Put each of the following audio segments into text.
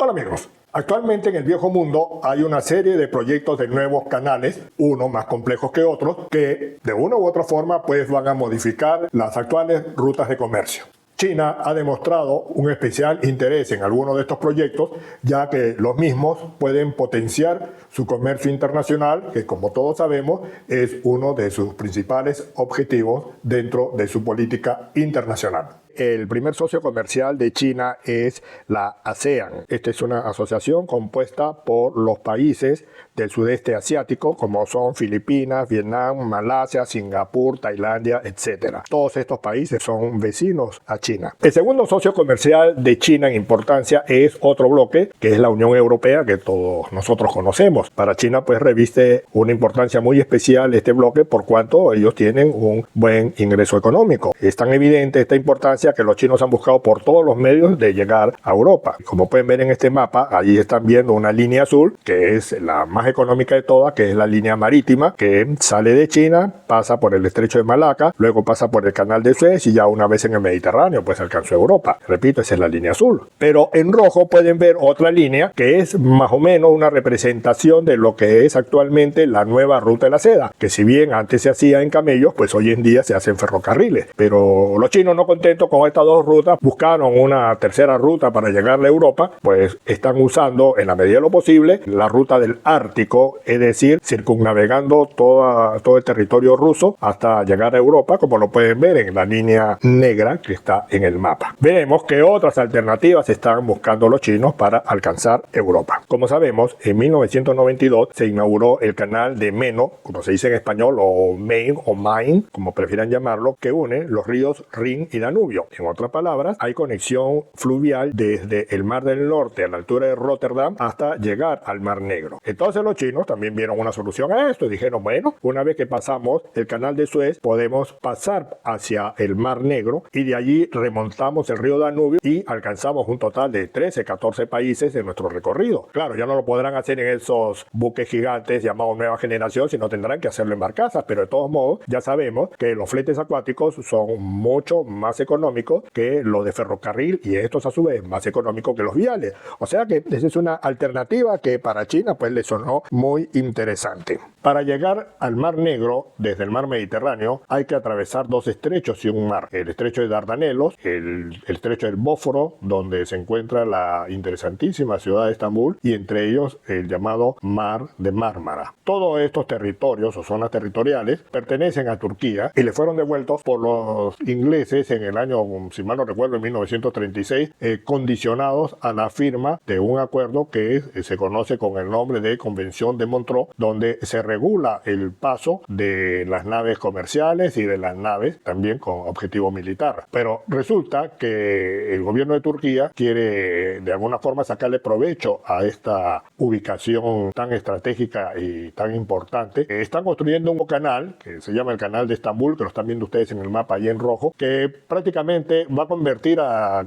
Hola amigos, actualmente en el viejo mundo hay una serie de proyectos de nuevos canales, unos más complejos que otros, que de una u otra forma pues van a modificar las actuales rutas de comercio. China ha demostrado un especial interés en algunos de estos proyectos, ya que los mismos pueden potenciar su comercio internacional, que como todos sabemos es uno de sus principales objetivos dentro de su política internacional. El primer socio comercial de China es la ASEAN. Esta es una asociación compuesta por los países del sudeste asiático, como son Filipinas, Vietnam, Malasia, Singapur, Tailandia, etc. Todos estos países son vecinos a China. El segundo socio comercial de China en importancia es otro bloque, que es la Unión Europea, que todos nosotros conocemos. Para China, pues, reviste una importancia muy especial este bloque, por cuanto ellos tienen un buen ingreso económico. Es tan evidente esta importancia que los chinos han buscado por todos los medios de llegar a Europa. Como pueden ver en este mapa, ahí están viendo una línea azul, que es la más económica de todas, que es la línea marítima, que sale de China, pasa por el estrecho de Malaca, luego pasa por el canal de Suez y ya una vez en el Mediterráneo, pues alcanzó Europa. Repito, esa es la línea azul. Pero en rojo pueden ver otra línea, que es más o menos una representación de lo que es actualmente la nueva ruta de la seda, que si bien antes se hacía en camellos, pues hoy en día se hace en ferrocarriles. Pero los chinos, no contentos con estas dos rutas, buscaron una tercera ruta para llegar a Europa, pues están usando en la medida de lo posible la ruta del Ártico, es decir, circunnavegando todo el territorio ruso hasta llegar a Europa, como lo pueden ver en la línea negra que está en el mapa. Veremos que otras alternativas están buscando los chinos para alcanzar Europa. Como sabemos, en 1992 se inauguró el canal de Meno, como se dice en español, o Main o Main, como prefieran llamarlo, que une los ríos Rin y Danubio. En otras palabras, hay conexión fluvial desde el Mar del Norte a la altura de Rotterdam hasta llegar al Mar Negro. Entonces los chinos también vieron una solución a esto y dijeron, bueno, una vez que pasamos el canal de Suez, podemos pasar hacia el Mar Negro y de allí remontamos el río Danubio y alcanzamos un total de 13, 14 países en nuestro recorrido. Claro, ya no lo podrán hacer en esos buques gigantes llamados nueva generación, sino tendrán que hacerlo en barcazas, pero de todos modos ya sabemos que los fletes acuáticos son mucho más económicos que los de ferrocarril y estos a su vez más económicos que los viales. O sea que esa es una alternativa que para China pues le sonó muy interesante. Para llegar al Mar Negro desde el Mar Mediterráneo hay que atravesar dos estrechos y un mar. El estrecho de Dardanelos, el estrecho del Bósforo, donde se encuentra la interesantísima ciudad de Estambul, y entre ellos el llamado Mar de Mármara. Todos estos territorios o zonas territoriales pertenecen a Turquía y le fueron devueltos por los ingleses en el año, si mal no recuerdo, en 1936, condicionados a la firma de un acuerdo que se conoce con el nombre de Convención de Montreux, donde se regula el paso de las naves comerciales y de las naves también con objetivo militar. Pero resulta que el gobierno de Turquía quiere de alguna forma sacarle provecho a esta ubicación tan estratégica y tan importante. Están construyendo un canal que se llama el Canal de Estambul, que lo están viendo ustedes en el mapa ahí en rojo, que prácticamente va a convertir a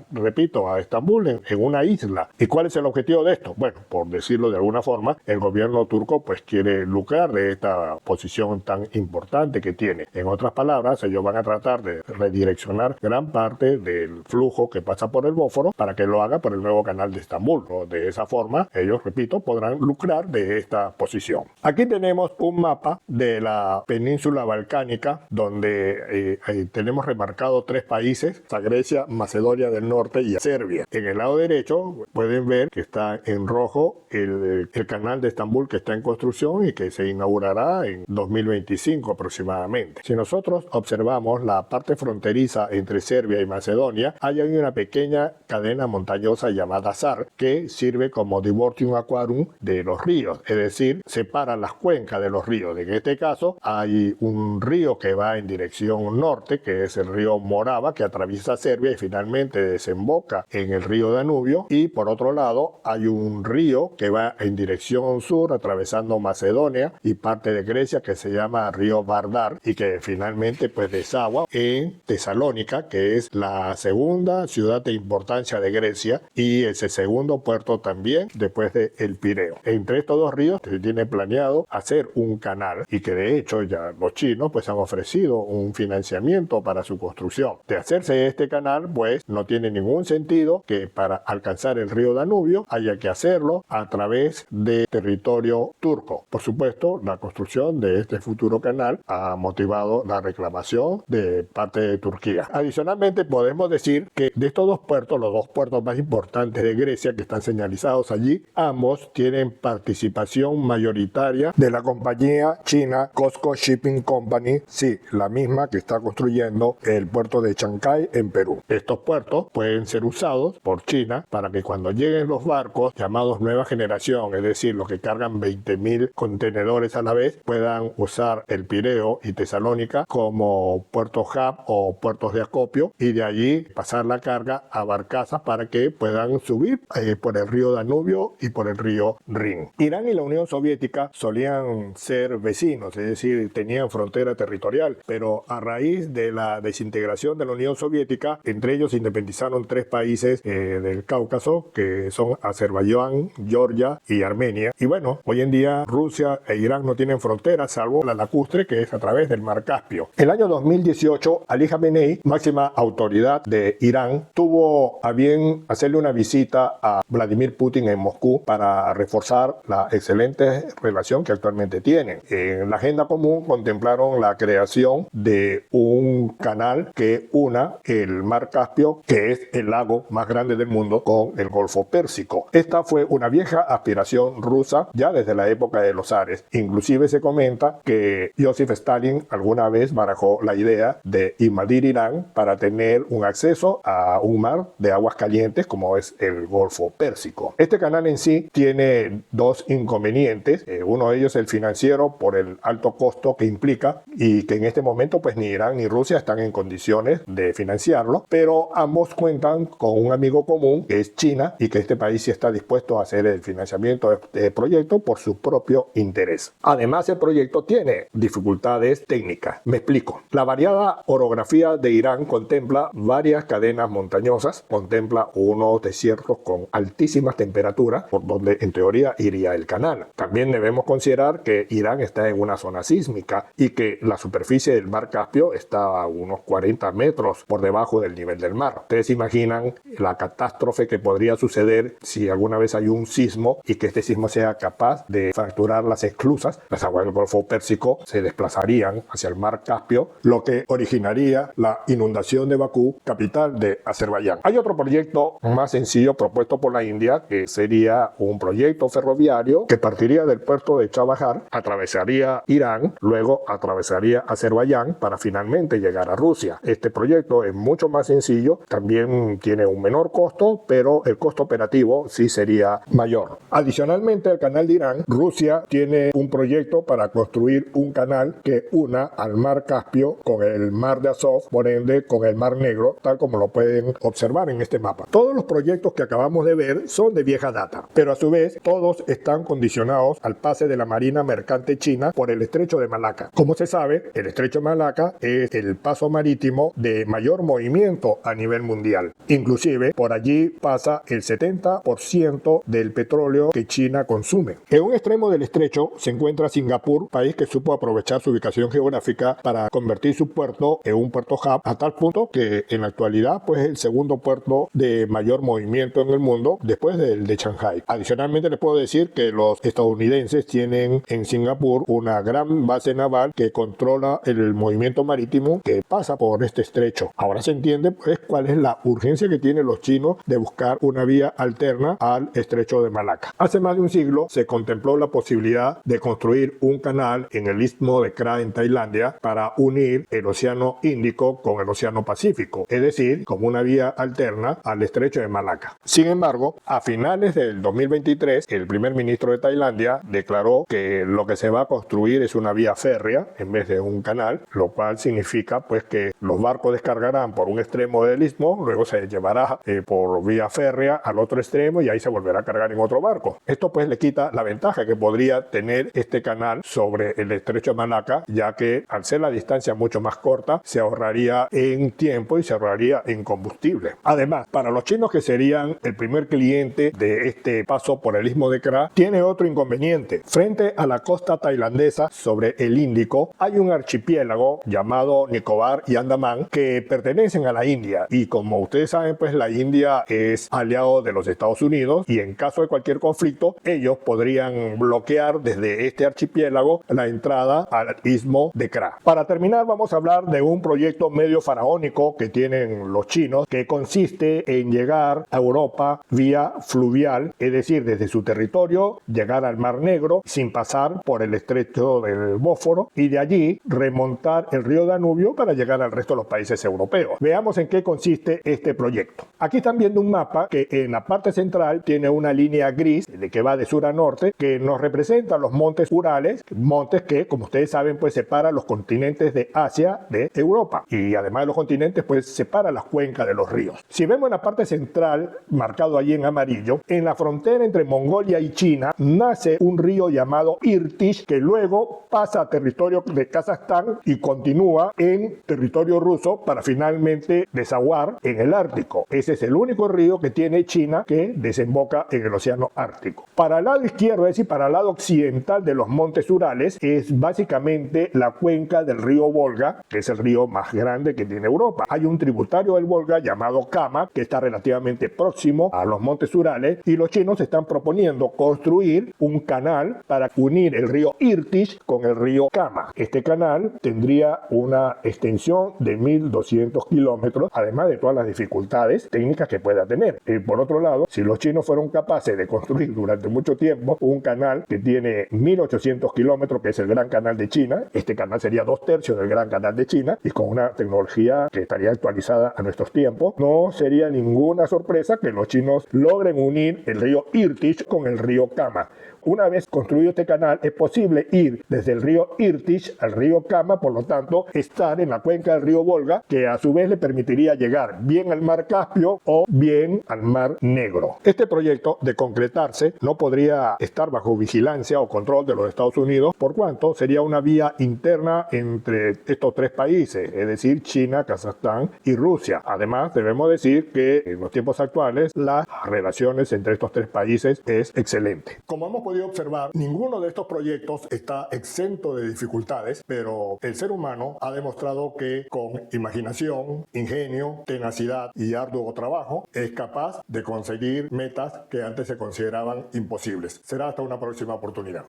Estambul en una isla. ¿Y cuál es el objetivo de esto? Bueno, por decirlo de alguna forma, el gobierno turco pues quiere lucrar de esta posición tan importante que tiene. En otras palabras, ellos van a tratar de redireccionar gran parte del flujo que pasa por el Bósforo para que lo haga por el nuevo canal de Estambul, ¿no? De esa forma, ellos, repito, podrán lucrar de esta posición. Aquí tenemos un mapa de la península balcánica donde tenemos remarcado tres países: a Grecia, Macedonia del Norte y a Serbia. En el lado derecho pueden ver que está en rojo el canal de Estambul, que está en construcción y que se inaugurará en 2025 aproximadamente. Si nosotros observamos la parte fronteriza entre Serbia y Macedonia, hay una pequeña cadena montañosa llamada SAR que sirve como Divortium Aquarum de los ríos, es decir, separa las cuencas de los ríos. En este caso hay un río que va en dirección norte, que es el río Morava, que atraviesa Serbia y finalmente desemboca en el río Danubio, y por otro lado hay un río que va en dirección sur atravesando Macedonia y parte de Grecia que se llama río Vardar y que finalmente pues desagua en Tesalónica, que es la segunda ciudad de importancia de Grecia y es el segundo puerto también después de el Pireo. Entre estos dos ríos se tiene planeado hacer un canal y que de hecho ya los chinos pues han ofrecido un financiamiento para su construcción. De hacerse este canal pues no tiene ningún sentido que para alcanzar el río Danubio haya que hacerlo a través de territorio turco. Por supuesto, la construcción de este futuro canal ha motivado la reclamación de parte de Turquía. Adicionalmente, podemos decir que de estos dos puertos, los dos puertos más importantes de Grecia que están señalizados allí, ambos tienen participación mayoritaria de la compañía china COSCO Shipping Company, sí, la misma que está construyendo el puerto de Chancay en Perú. Estos puertos pueden ser usados por China para que cuando lleguen los barcos llamados nueva generación, es decir, los que cargan 20.000 contenedores a la vez, puedan usar el Pireo y Tesalónica como puertos hub o puertos de acopio y de allí pasar la carga a barcazas para que puedan subir por el río Danubio y por el río Rin. Irán y la Unión Soviética solían ser vecinos, es decir, tenían frontera territorial, pero a raíz de la desintegración de la Unión Soviética, entre ellos se independizaron tres países del Cáucaso, que son Azerbaiyán, Georgia y Armenia. Y bueno, hoy en día Rusia e Irán no tienen fronteras, salvo la lacustre que es a través del Mar Caspio. El año 2018, Ali Khamenei, máxima autoridad de Irán, tuvo a bien hacerle una visita a Vladimir Putin en Moscú para reforzar la excelente relación que actualmente tienen. En la agenda común contemplaron la creación de un canal que una el Mar Caspio, que es el lago más grande del mundo, con el Golfo Pérsico. Esta fue una vieja aspiración rusa ya desde la época de los zares. Inclusive se comenta que Joseph Stalin alguna vez barajó la idea de invadir Irán para tener un acceso a un mar de aguas calientes como es el Golfo Pérsico. Este canal en sí tiene dos inconvenientes. Uno de ellos es el financiero por el alto costo que implica y que en este momento pues ni Irán ni Rusia están en condiciones de financiarlo, pero ambos cuentan con un amigo común que es China y que este país sí está dispuesto a hacer el financiamiento de este proyecto por su propio interés. Además, el proyecto tiene dificultades técnicas. Me explico. La variada orografía de Irán contempla varias cadenas montañosas, contempla unos desiertos con altísimas temperaturas, por donde en teoría iría el canal. También debemos considerar que Irán está en una zona sísmica y que la superficie del Mar Caspio está a unos 40 metros por debajo del nivel del mar. Ustedes imaginan la catástrofe que podría suceder si alguna vez hay un sismo y que este sismo sea capaz de fracturar las esclusas. Las aguas del Golfo Pérsico se desplazarían hacia el Mar Caspio, lo que originaría la inundación de Bakú, capital de Azerbaiyán. Hay otro proyecto más sencillo propuesto por la India, que sería un proyecto ferroviario que partiría del puerto de Chabahar, atravesaría Irán, luego atravesaría Azerbaiyán para finalmente llegar a Rusia. Este proyecto es mucho más sencillo, también tiene un menor costo, pero el costo operativo sí sería mayor. Adicionalmente al canal de Irán, Rusia tiene un proyecto para construir un canal que una al Mar Caspio con el Mar de Azov, por ende con el Mar Negro, tal como lo pueden observar en este mapa. Todos los proyectos que acabamos de ver son de vieja data, pero a su vez todos están condicionados al pase de la Marina Mercante China por el Estrecho de Malaca. Como se sabe, el Estrecho de Malaca es el paso marítimo de mayor movimiento a nivel mundial. Inclusive por allí pasa el 70% del petróleo que China consume. En un extremo del estrecho se encuentra Singapur, país que supo aprovechar su ubicación geográfica para convertir su puerto en un puerto hub a tal punto que en la actualidad pues es el segundo puerto de mayor movimiento en el mundo después del de Shanghái. Adicionalmente les puedo decir que los estadounidenses tienen en Singapur una gran base naval que controla el movimiento marítimo que pasa por este estrecho. Ahora se entiende pues cuál es la urgencia que tienen los chinos de buscar una vía alterna al estrecho de Malaca. Hace más de un siglo se contempló la posibilidad de construir un canal en el istmo de Kra en Tailandia para unir el océano Índico con el océano Pacífico, es decir, como una vía alterna al estrecho de Malaca. Sin embargo, a finales del 2023, el primer ministro de Tailandia declaró que lo que se va a construir es una vía férrea en vez de un canal, lo cual significa pues que los barcos descargarán por un extremo del istmo, luego se llevará por vía férrea al otro extremo y ahí se volverá a cargar en otro barco. Esto pues le quita la ventaja que podría tener este canal sobre el estrecho de Malaca, ya que al ser la distancia mucho más corta, se ahorraría en tiempo y se ahorraría en combustible. Además, para los chinos, que serían el primer cliente de este paso por el istmo de Kra, tiene otro inconveniente. Frente a la costa tailandesa sobre el Índico, hay un archipiélago llamado Nicobar y Andamán que pertenecen a la India, y como ustedes saben, pues la India es aliado de los Estados Unidos, y en caso de cualquier conflicto ellos podrían bloquear desde este archipiélago la entrada al istmo de Kra. Para terminar, vamos a hablar de un proyecto medio faraónico que tienen los chinos, que consiste en llegar a Europa vía fluvial, es decir, desde su territorio llegar al Mar Negro sin pasar por el estrecho del Bósforo, y de allí remontar el río Danubio para llegar al resto de los países europeos. Veamos en qué consiste este proyecto. Aquí están viendo un mapa que en la parte central tiene una línea gris que va de sur a norte, que nos representa los montes Urales, montes que, como ustedes saben, pues separan los continentes de Asia de Europa, y además de los continentes, pues separa las cuencas de los ríos. Si vemos en la parte central, marcado allí en amarillo, en la frontera entre Mongolia y China, nace un río llamado Irtish, que luego pasa a territorio de Kazajstán y continúa en territorio ruso para finalmente desaguar en el Ártico. Ese es el único río que tiene China que desemboca en el océano Ártico. Para el lado izquierdo, es decir, para el lado occidental de los montes Urales, es básicamente la cuenca del río Volga, que es el río más grande que tiene Europa. Hay un tributario del Volga llamado Kama, que está relativamente próximo a los montes Urales, y los chinos están proponiendo construir un canal para unir el río Irtish con el río Kama. Este canal tendría una extensión de 1.200 kilómetros, además de todas las dificultades técnicas que pueda tener. Y por otro lado, si los chinos fueron capaces de construir durante mucho tiempo un canal que tiene 1.800 kilómetros, que es el Gran Canal de China, este canal sería 2/3 del Gran Canal de China, y con una tecnología que estaría actualizada a nuestros tiempos, no sería ninguna sorpresa que los chinos logren unir el río Irtish con el río Kama. Una vez construido este canal, es posible ir desde el río Irtish al río Kama, por lo tanto, estar en la cuenca del río Volga, que a su vez le permitiría llegar bien al mar Caspio o bien al mar Negro. Este proyecto, de concretarse, no podría estar bajo vigilancia o control de los Estados Unidos, por cuanto sería una vía interna entre estos tres países, es decir, China, Kazajstán y Rusia. Además, debemos decir que en los tiempos actuales las relaciones entre estos tres países es excelente. Como hemos podido observar, ninguno de estos proyectos está exento de dificultades, pero el ser humano ha demostrado que con imaginación, ingenio, tenacidad y arduo trabajo es capaz de conseguir metas que antes se consideraban imposibles. Será hasta una próxima oportunidad.